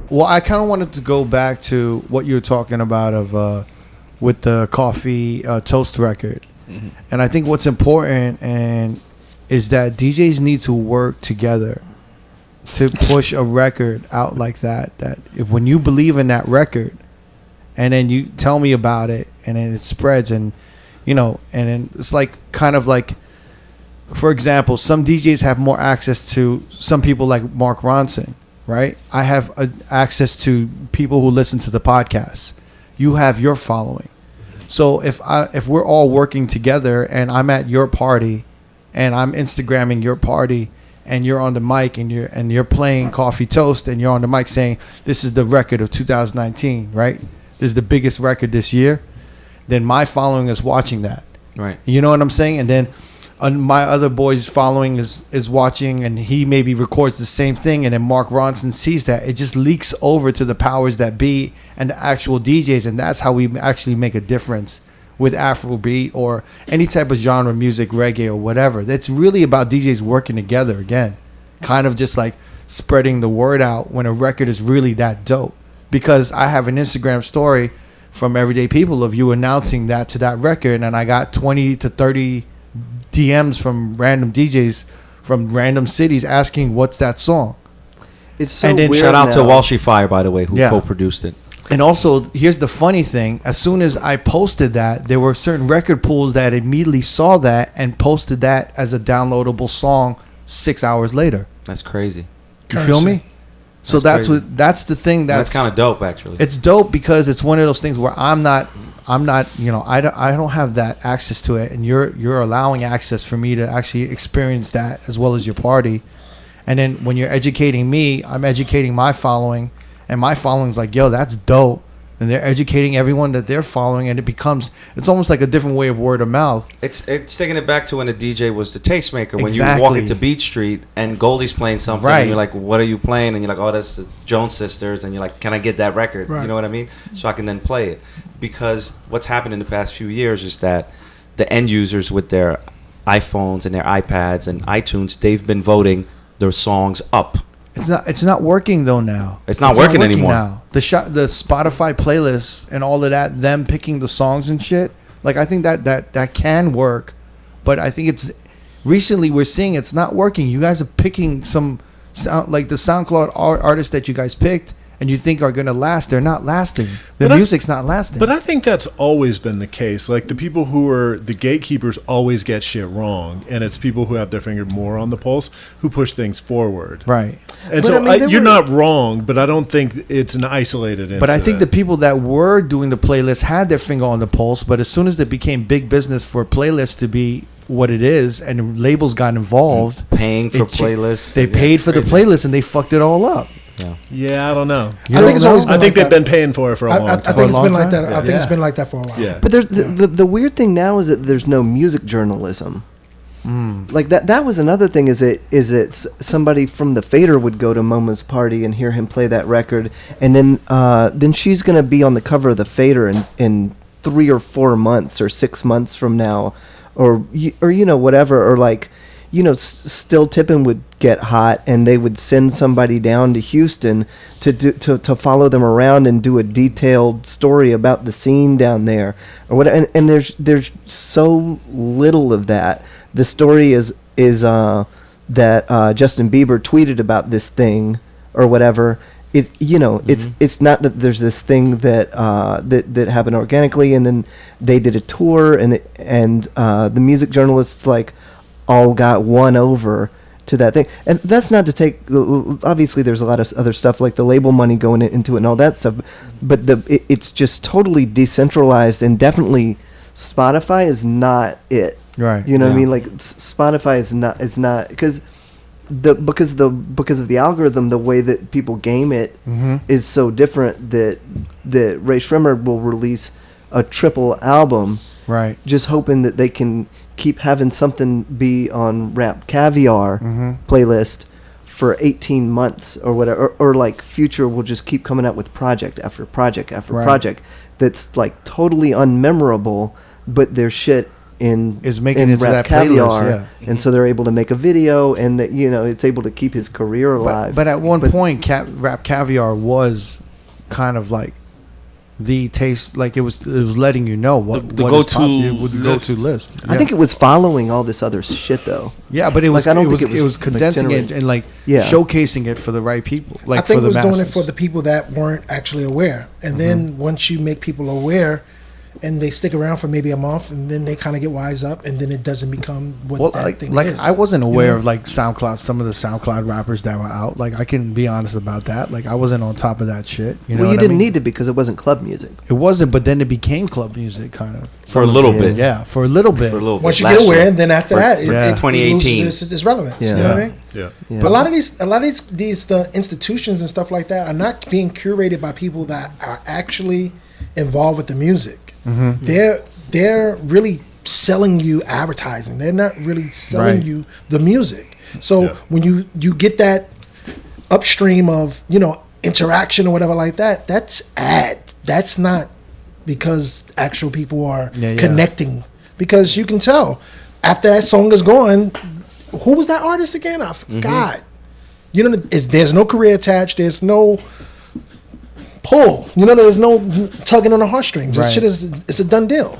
Well, I kind of wanted to go back to what you were talking about with the coffee toast record, and I think what's important is that DJs need to work together to push a record out like that. That if when you believe in that record, and then you tell me about it, and then it spreads, and and then it's like kind of like, for example, some DJs have more access to some people like Mark Ronson. Right, I have access to people who listen to the podcast. You have your following, so if we're all working together, and I'm at your party, and I'm Instagramming your party, and you're on the mic, and you're playing Coffee Toast, and you're on the mic saying this is the record of 2019, right? This is the biggest record this year. Then my following is watching that, right? You know what I'm saying? And then my other boy's following is watching, and he maybe records the same thing, and then Mark Ronson sees that. It just leaks over to the powers that be and the actual DJs, and that's how we actually make a difference with Afrobeat or any type of genre music, reggae or whatever. It's really about DJs working together again, kind of just like spreading the word out when a record is really that dope. Because I have an Instagram story from Everyday People of you announcing that to that record, and I got 20 to 30 DMs from random DJs from random cities asking what's that song. It's so and then weird. Shout out to now. Walshy Fire, by the way, who co-produced it. And also, here's the funny thing: as soon as I posted that, there were certain record pools that immediately saw that and posted that as a downloadable song 6 hours later. That's crazy. You feel me? So that's the thing. That's kind of dope, actually. It's dope because it's one of those things where I'm not, I don't have that access to it, and you're allowing access for me to actually experience that as well as your party. And then when you're educating me, I'm educating my following, and my following's like, yo, that's dope. And they're educating everyone that they're following, and it's almost like a different way of word of mouth. It's taking it back to when the DJ was the tastemaker. When you walk into Beach Street and Goldie's playing something, and you're like, what are you playing? And you're like, oh, that's the Jones Sisters. And you're like, can I get that record? Right. You know what I mean? So I can then play it. Because what's happened in the past few years is that the end users with their iPhones and their iPads and iTunes, they've been voting their songs up. It's not working though now. It's not working anymore. Now. The Spotify playlists and all of that, them picking the songs and shit. Like I think that can work, but I think it's recently we're seeing it's not working. You guys are picking some sound like the SoundCloud artists that you guys picked, and you think are going to last. They're not lasting. The music's not lasting. But I think that's always been the case. Like the people who are the gatekeepers always get shit wrong, and it's people who have their finger more on the pulse who push things forward. Right. And but so you're not wrong, but I don't think it's an isolated incident. But I think the people that were doing the playlist had their finger on the pulse, but as soon as it became big business for playlists to be what it is, and labels got involved, paying for playlists, they paid for the playlist and they fucked it all up. Yeah, I don't know. I think it's always been like they've been paying for it for a long time. I think it's been like that. I think it's been like that for a while. Yeah. But there's the weird thing now is that there's no music journalism. Like that was another thing. Is it somebody from the Fader would go to Moma's party and hear him play that record, and then she's gonna be on the cover of the Fader in 3 or 4 months or 6 months from now, or whatever, or like. Still Tippin' would get hot, and they would send somebody down to Houston to follow them around and do a detailed story about the scene down there, or what. And there's so little of that. The story is that Justin Bieber tweeted about this thing or whatever. It's not that there's this thing that happened organically, and then they did a tour, and the music journalists all got won over to that thing. And that's not to take, obviously there's a lot of other stuff like the label money going into it and all that stuff, but it's just totally decentralized, and definitely Spotify is not it. Right. You know what I mean? Like Spotify is not because of the algorithm, the way that people game it is so different that Ray Schremer will release a triple album, right? Just hoping that they can keep having something be on Rap Caviar playlist for 18 months or whatever, or like Future will just keep coming out with project after project after project that's like totally unmemorable, but their shit is making in it to Rap that Caviar, playlist, yeah. and so they're able to make a video, and that it's able to keep his career alive. But at one point, Rap Caviar was kind of like the taste, like it was letting you know what the what go-to go-to list. I think it was following all this other shit though. Yeah, but it was Like, I don't it think was condensing it and like showcasing it for the right people. Like I think for it was the doing masses. it for the people that weren't actually aware, and then once you make people aware, and they stick around for maybe a month, and then they kind of get wise up, and then it doesn't become what that thing is. I wasn't aware of like SoundCloud, some of the SoundCloud rappers that were out. Like I can be honest about that. Like I wasn't on top of that shit. You know, Well, you what didn't I mean? need to because it wasn't club music. It wasn't, but then it became club music, kind of For a little bit. Yeah, for a little bit. Once you get aware, and then after that, it 2018 loses its relevance. Yeah. You know what I mean? Yeah. Yeah. But a lot of these institutions and stuff like that are not being curated by people that are actually involved with the music. They're really selling you advertising. They're not really selling you the music. So when you get that upstream of interaction or whatever like that, that's ad. That's not because actual people are connecting. Because you can tell after that song is gone, who was that artist again? I forgot. There's no career attached. There's no pull. There's no tugging on the heartstrings. This shit it's a done deal.